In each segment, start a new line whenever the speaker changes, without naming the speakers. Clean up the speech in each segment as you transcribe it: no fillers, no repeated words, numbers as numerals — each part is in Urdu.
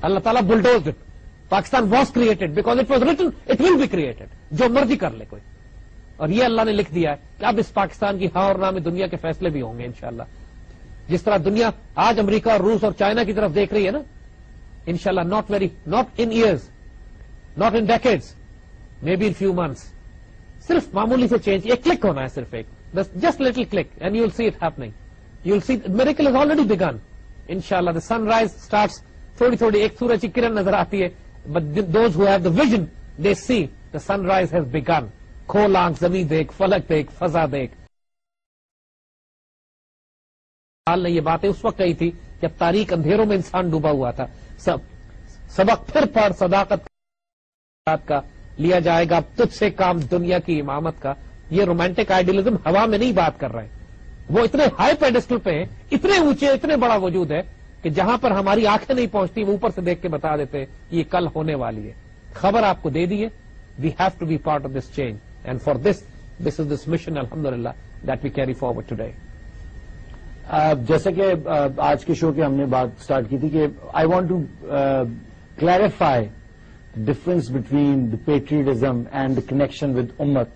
اللہ تعالیٰ bulldozed it. Pakistan was created because it was written, it will be created. جو مرضی کر لے کوئی, اور یہ اللہ نے لکھ دیا ہے کہ اب اس پاکستان کی ہاں اور نہ میں دنیا کے فیصلے بھی ہوں گے انشاءاللہ. جس طرح دنیا آج امریکہ اور روس اور چائنا کی طرف دیکھ رہی ہے نا, انشاءاللہ not in years, not in decades, maybe in few months. صرف معمولی سے چینج, ایک کلک ہونا ہے, صرف ایک, just little click and you will see it happening. You will see the miracle has already begun. Inshallah the sunrise starts. تھوڑی ایک سورج کی کرن نظر آتی ہے, but those who have the vision they see the sunrise has begun. کھول آنکھ, زمین دیکھ, فلک دیکھ, فضا دیکھ. حال نے یہ باتیں اس وقت کہی تھی جب تاریک اندھیروں میں انسان ڈوبا ہوا تھا. سبق پھر پڑھ صداقت کا لیا جائے گا, تجھ سے کام دنیا کی امامت کا. یہ رومانٹک آئیڈیلزم ہوا میں نہیں بات کر رہے ہیں, وہ اتنے ہائی پیڈسٹل پہ ہیں, اتنے اونچے, اتنے بڑا وجود ہے کہ جہاں پر ہماری آنکھیں نہیں پہنچتی وہ اوپر سے دیکھ کے بتا دیتے ہیں یہ کل ہونے والی ہے. خبر آپ کو دے دی ہے. We have to be part of this change and for this is this mission الحمدللہ that we carry forward today.
جیسے کہ آج کے شو کی ہم نے بات اسٹارٹ کی تھی کہ I want to clarify difference between the patriotism and the connection with امت.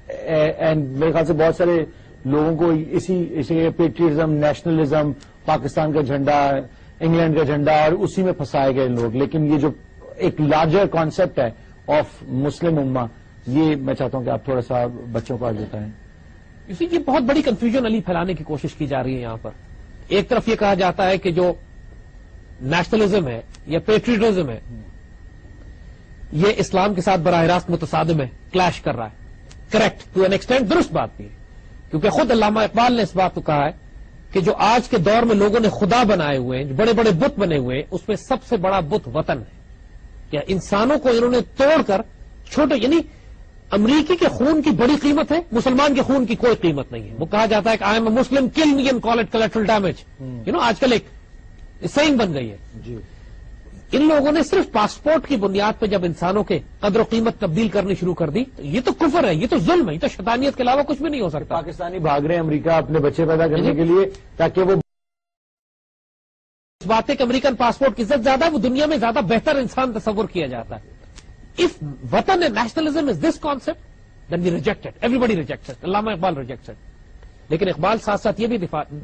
اینڈ میرے خیال سے بہت سارے لوگوں کو اسی پیٹریٹزم, نیشنلزم, پاکستان کا جھنڈا, انگلینڈ کا جھنڈا, اور اسی میں پھنسائے گئے لوگ. لیکن یہ جو ایک لارجر کانسیپٹ ہے آف مسلم امہ, یہ میں چاہتا ہوں کہ آپ تھوڑا سا بچوں کو آج بتائیں.
اسی کی بہت بڑی کنفیوژن علی پھیلانے کی کوشش کی جا رہی ہے یہاں پر. ایک طرف یہ کہا جاتا ہے کہ جو نیشنلزم ہے یا پیٹریٹزم ہے یہ اسلام کے ساتھ براہ راست متصادم ہے, کلیش کر رہا ہے. کریکٹ ٹو این ایکسٹینٹ, درست بات بھی ہے, کیونکہ خود علامہ اقبال نے اس بات کو کہا ہے کہ جو آج کے دور میں لوگوں نے خدا بنائے ہوئے ہیں, جو بڑے بڑے بت بنے ہوئے ہیں, اس میں سب سے بڑا بت وطن ہے. کہ انسانوں کو انہوں نے توڑ کر چھوٹے, یعنی امریکی کے خون کی بڑی قیمت ہے, مسلمان کے خون کی کوئی قیمت نہیں ہے. وہ کہا جاتا ہے کہ آئی ایم اے مسلم, کل me and call it collateral damage. آج کل ایک سینگ بن گئی ہے.
جی,
ان لوگوں نے صرف پاسپورٹ کی بنیاد پہ جب انسانوں کے قدر و قیمت تبدیل کرنی شروع کر دی, تو یہ تو کفر ہے, یہ تو ظلم ہے, یہ تو شیطانیت کے علاوہ کچھ بھی نہیں ہو سکتا.
پاکستانی بھاگ رہے ہیں امریکہ اپنے بچے پیدا کرنے کے لیے تاکہ وہ
اس بات ہے کہ امریکن پاسپورٹ کی عزت زیادہ ہے, وہ دنیا میں زیادہ بہتر انسان تصور کیا جاتا ہے. اف وطن and nationalism is this concept then we reject it, everybody rejects it, Allama Iqbal rejects it. لیکن اقبال ساتھ ساتھ یہ بھی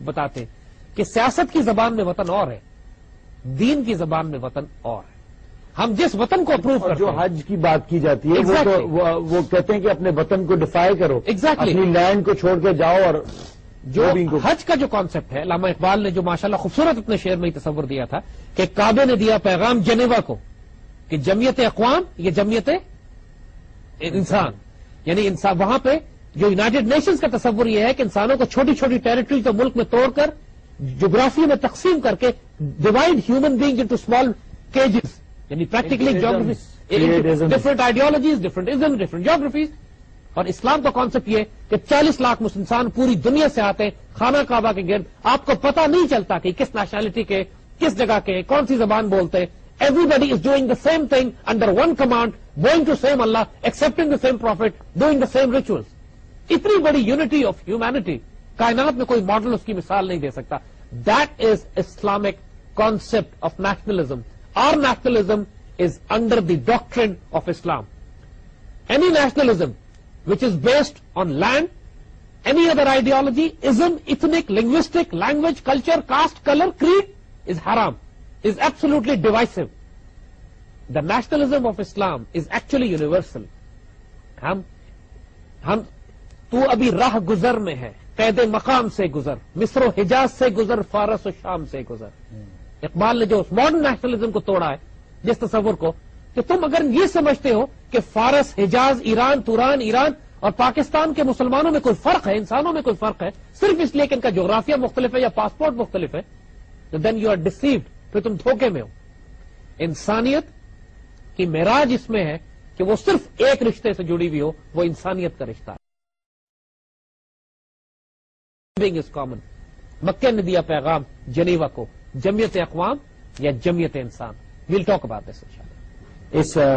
بتاتے ہیں کہ سیاست کی زبان میں وطن اور ہے, دین کی زبان میں وطن اور ہے. ہم جس وطن کو اپروو کرتے
جو
ہیں,
حج کی بات کی جاتی ہے وہ کہتے ہیں کہ اپنے وطن کو ڈیفائی کرو, اپنی لینڈ کو چھوڑ کے جاؤ. اور
جو حج کا جو کانسیپٹ ہے, علامہ اقبال نے جو ماشاءاللہ خوبصورت اپنے شعر میں ہی تصور دیا تھا کہ کعبے نے دیا پیغام جنیوا کو کہ جمعیت اقوام یہ جمعیت انسان, یعنی انسان وہاں پہ جو یونائٹڈ نیشنز کا تصور یہ ہے کہ انسانوں کو چھوٹی چھوٹی ٹیریٹری تو ملک میں توڑ کر جغرافی میں تقسیم کر کے divide human being into small cages, یعنی practically geography, different ideologies, different ism, different geographies. اور اسلام کا کانسیپٹ یہ کہ 40 لاکھ انسان پوری دنیا سے آتے ہیں خانہ کعبہ کے گرد, آپ کو پتہ نہیں چلتا کہ کس نیشنلٹی کے, کس جگہ کے, کون سی زبان بولتے ہیں. Everybody is doing the same thing under one command, going to same Allah, accepting the same Prophet, doing the same rituals. اتنی بڑی unity of humanity, کائنات میں کوئی ماڈل اس کی مثال نہیں دے سکتا. That is Islamic concept of nationalism. Our nationalism is under the doctrine of Islam. Any nationalism which is based on land, any other ideology, ism, ethnic, linguistic, language, culture, caste, color, creed is haram, is absolutely divisive. The nationalism of Islam is actually universal. تو ابھی راہ گزر میں ہے, قید مقام سے گزر, مصر و حجاز سے گزر, فارس و شام سے گزر. اقبال نے جو اس ماڈرن نیشنلزم کو توڑا ہے, جس تصور کو کہ تم اگر یہ سمجھتے ہو کہ فارس, حجاز, ایران, توران, ایران اور پاکستان کے مسلمانوں میں کوئی فرق ہے, انسانوں میں کوئی فرق ہے, صرف اس لیے کہ ان کا جغرافیہ مختلف ہے یا پاسپورٹ مختلف ہے, تو دین یو آر ڈیسیوڈ, پھر تم دھوکے میں ہو. انسانیت کی معراج اس میں ہے کہ وہ صرف ایک رشتے سے جڑی ہوئی ہو, وہ انسانیت کا رشتہ ہے. Is common. مکہ نے دیا پیغام جنیوا کو, جمعیت اقوام یا جمعیت انسان. ویل ٹاک اباؤٹ دس انشاءاللہ.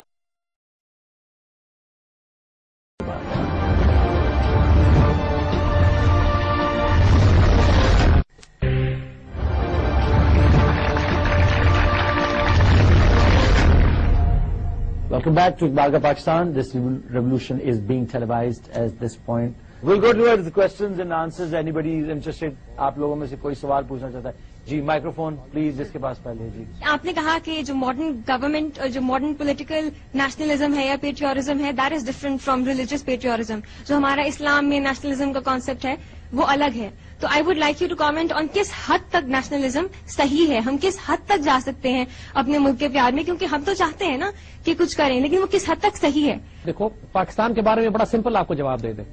Welcome back to Iqbal Ka Pakistan. This revolution is being televised at this point. We'll go towards the questions and answers. Anybody is interested? آپ لوگوں میں سے کوئی سوال پوچھنا چاہتا ہے؟ جی مائکروفون پلیز جس کے پاس پہلے. جی
آپ نے کہا کہ جو ماڈرن گورنمنٹ اور جو ماڈرن پولیٹیکل نیشنلزم ہے یا پیٹریورزم ہے that is different from religious patriotism. جو ہمارا اسلام میں نیشنلزم کا کانسیپٹ ہے وہ الگ ہے. تو I would like you to comment on کس حد تک نیشنلزم صحیح ہے, ہم کس حد تک جا سکتے ہیں اپنے ملک کے پیار میں, کیونکہ ہم تو چاہتے ہیں نا کہ کچھ کریں, لیکن وہ کس حد تک صحیح ہے.
دیکھو پاکستان کے بارے میں بڑا سمپل آپ کو جواب دے دیں.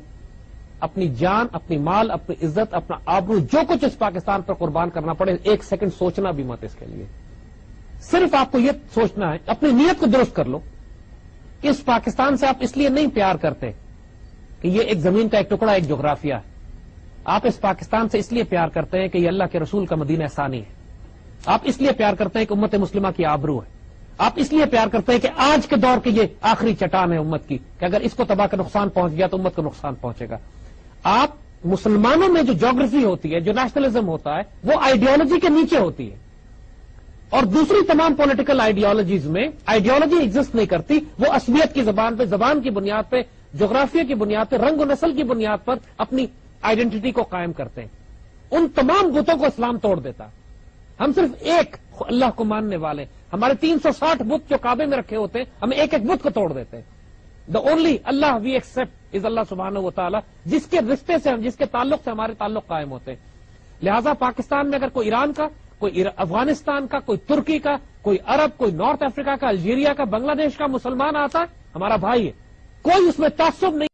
اپنی جان, اپنی مال, اپنی عزت, اپنا آبرو, جو کچھ اس پاکستان پر قربان کرنا پڑے, ایک سیکنڈ سوچنا بھی مت اس کے لیے. صرف آپ کو یہ سوچنا ہے, اپنی نیت کو درست کر لو کہ اس پاکستان سے آپ اس لیے نہیں پیار کرتے کہ یہ ایک زمین کا ایک ٹکڑا, ایک جغرافیہ ہے. آپ اس پاکستان سے اس لیے پیار کرتے ہیں کہ یہ اللہ کے رسول کا مدینہ ثانی ہے. آپ اس لیے پیار کرتے ہیں کہ امت مسلمہ کی آبرو ہے. آپ اس لیے پیار کرتے ہیں کہ آج کے دور کی یہ آخری چٹان ہے امت کی, کہ اگر اس کو تباہ کا نقصان پہنچ گیا تو امت کو نقصان پہنچے گا. آپ مسلمانوں میں جو جغرافی ہوتی ہے, جو نیشنلزم ہوتا ہے, وہ آئیڈیالوجی کے نیچے ہوتی ہے, اور دوسری تمام پولیٹیکل آئیڈیالوجیز میں آئیڈیالوجی ایگزسٹ نہیں کرتی. وہ عصبیت کی زبان پہ, زبان کی بنیاد پہ, جغرافیہ کی بنیاد پہ, رنگ و نسل کی بنیاد پر اپنی آئیڈینٹی کو قائم کرتے ہیں. ان تمام بتوں کو اسلام توڑ دیتا. ہم صرف ایک اللہ کو ماننے والے, ہمارے 360 بت جو کعبے میں رکھے ہوتے ہیں, ہم ایک ایک بت کو توڑ دیتے ہیں. The only Allah we accept از اللہ سبحانہ و تعالیٰ, جس کے رشتے سے, جس کے تعلق سے ہمارے تعلق قائم ہوتے ہیں. لہذا پاکستان میں اگر کوئی ایران کا, کوئی افغانستان کا, کوئی ترکی کا, کوئی عرب, کوئی نارتھ افریقہ کا, الجیریا کا, بنگلہ دیش کا مسلمان آتا ہے, ہمارا بھائی ہے. کوئی اس میں تعصب نہیں,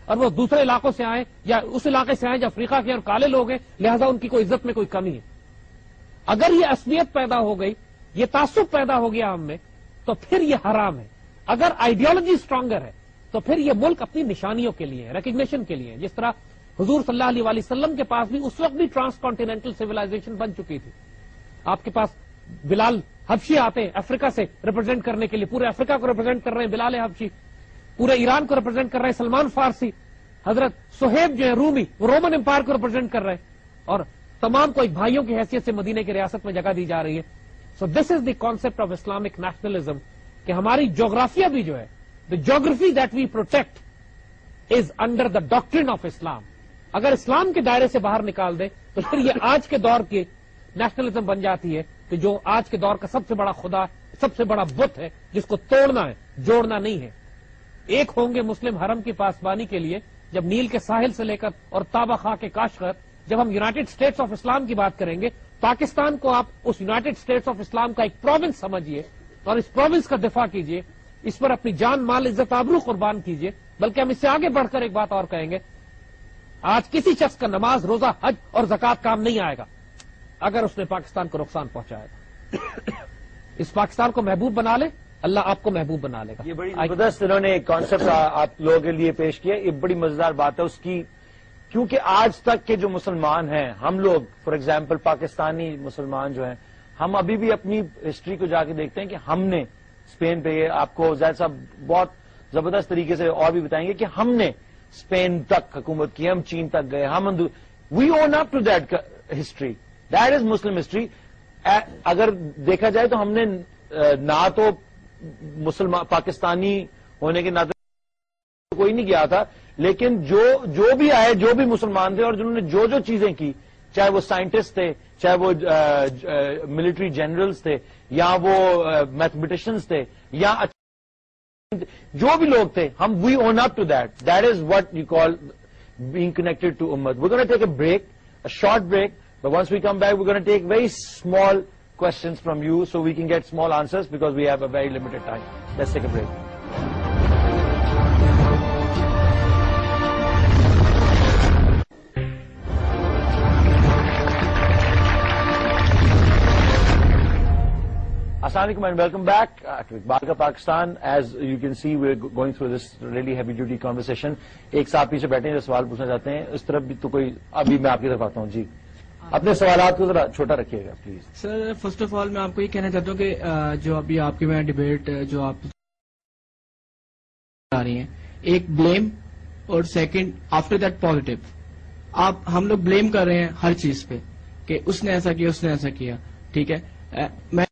اور وہ دوسرے علاقوں سے آئے یا اس علاقے سے آئے جو افریقہ کے اور کالے لوگ ہیں, لہذا ان کی کوئی عزت میں کوئی کمی ہے. اگر یہ عصبیت پیدا ہو گئی, یہ تعصب پیدا ہو گیا ہم میں, تو پھر یہ حرام ہے. اگر آئیڈیالوجی اسٹرانگر ہے تو پھر یہ ملک اپنی نشانیوں کے لیے, ریکگنیشن کے لیے, جس طرح حضور صلی اللہ علیہ وسلم کے پاس بھی اس وقت بھی ٹرانس کانٹیننٹل سویلائزیشن بن چکی تھی. آپ کے پاس بلال حبشی آتے ہیں افریقہ سے ریپرزینٹ کرنے کے لیے, پورے افریقہ کو ریپرزینٹ کر رہے ہیں بلال حبشی, پورے ایران کو ریپرزینٹ کر رہے ہیں سلمان فارسی, حضرت صہیب جو ہے رومی, وہ رومن امپائر کو ریپرزینٹ کر رہے ہیں, اور تمام کو ایک بھائیوں کی حیثیت سے مدینے کی ریاست میں جگہ دی جا رہی ہے. So this is the concept of Islamic nationalism, کہ ہماری جغرافیہ بھی جو ہے, دا جغرافی that we protect is under the doctrine of اسلام. اگر اسلام کے دائرے سے باہر نکال دے تو پھر یہ آج کے دور کی نیشنلزم بن جاتی ہے, کہ جو آج کے دور کا سب سے بڑا خدا, سب سے بڑا بت ہے, جس کو توڑنا ہے, جوڑنا نہیں ہے. ایک ہوں گے مسلم حرم کی پاسبانی کے لیے, جب نیل کے ساحل سے لے کر اور تابہ خاں کے کاشغر, جب ہم یونائٹڈ اسٹیٹس آف اسلام کی بات کریں گے, پاکستان کو آپ اس یونائٹڈ اسٹیٹس آف اسلام کا ایک پروونس سمجھیے, اور اس پروونس کا دفاع کیجیے, اس پر اپنی جان, مال, عزت, آبرو قربان کیجیے. بلکہ ہم اس سے آگے بڑھ کر ایک بات اور کہیں گے, آج کسی شخص کا نماز, روزہ, حج اور زکوٰۃ کام نہیں آئے گا اگر اس نے پاکستان کو نقصان پہنچایا گا. اس پاکستان کو محبوب بنا لے, اللہ آپ کو محبوب بنا لے گا.
یہ بڑی زبردست انہوں نے ایک کانسیپٹ آپ لوگوں کے لیے پیش کیا, یہ بڑی مزیدار بات ہے اس کی, کیونکہ آج تک کے جو مسلمان ہیں, ہم لوگ فار ایگزامپل پاکستانی مسلمان جو ہیں, ہم ابھی بھی اپنی ہسٹری کو جا کے دیکھتے ہیں کہ ہم نے اسپین پہ, آپ کو زید صاحب بہت زبردست طریقے سے اور بھی بتائیں گے کہ ہم نے اسپین تک حکومت کی, ہم چین تک گئے, ہم we own up to that history, that is Muslim history. اگر دیکھا جائے تو ہم نے نہ تو مسلمان پاکستانی ہونے کے ناطے کوئی نہیں کیا تھا, لیکن جو بھی آئے, جو بھی مسلمان تھے, اور جنہوں نے جو چیزیں کی, چاہے وہ سائنٹسٹ تھے, چاہے وہ ملٹری جنرلز تھے, یا وہ میتھمیٹیشینز تھے, یا جو بھی لوگ تھے, ہم we own up to that. That is what you call being connected to امت. We gonna take a break, a short break, but once we come back we gonna take very small questions from you so we can get small answers because we have a very limited time. Let's take a break. Assalamu alaikum and welcome back to Iqbal Ka Pakistan. As you can see, we're going through this really heavy duty conversation. ایک صاحب پیچھے بیٹھے ہیں جو سوال پوچھنا چاہتے ہیں, اس طرف بھی تو کوئی, ابھی میں آپ کی طرف آتا ہوں. جی اپنے سوالات کو ذرا چھوٹا رکھیے گا please.
Sir first of all میں آپ کو یہ کہنا چاہتا ہوں کہ جو ابھی آپ کے میں ڈبیٹ جو آپ آ رہی ہیں, ایک بلیم اور سیکنڈ آفٹر دیٹ پازیٹو. ہم لوگ بلیم کر رہے ہیں ہر چیز پہ کہ اس نے ایسا کیا, اس نے ایسا کیا, ٹھیک ہے. میں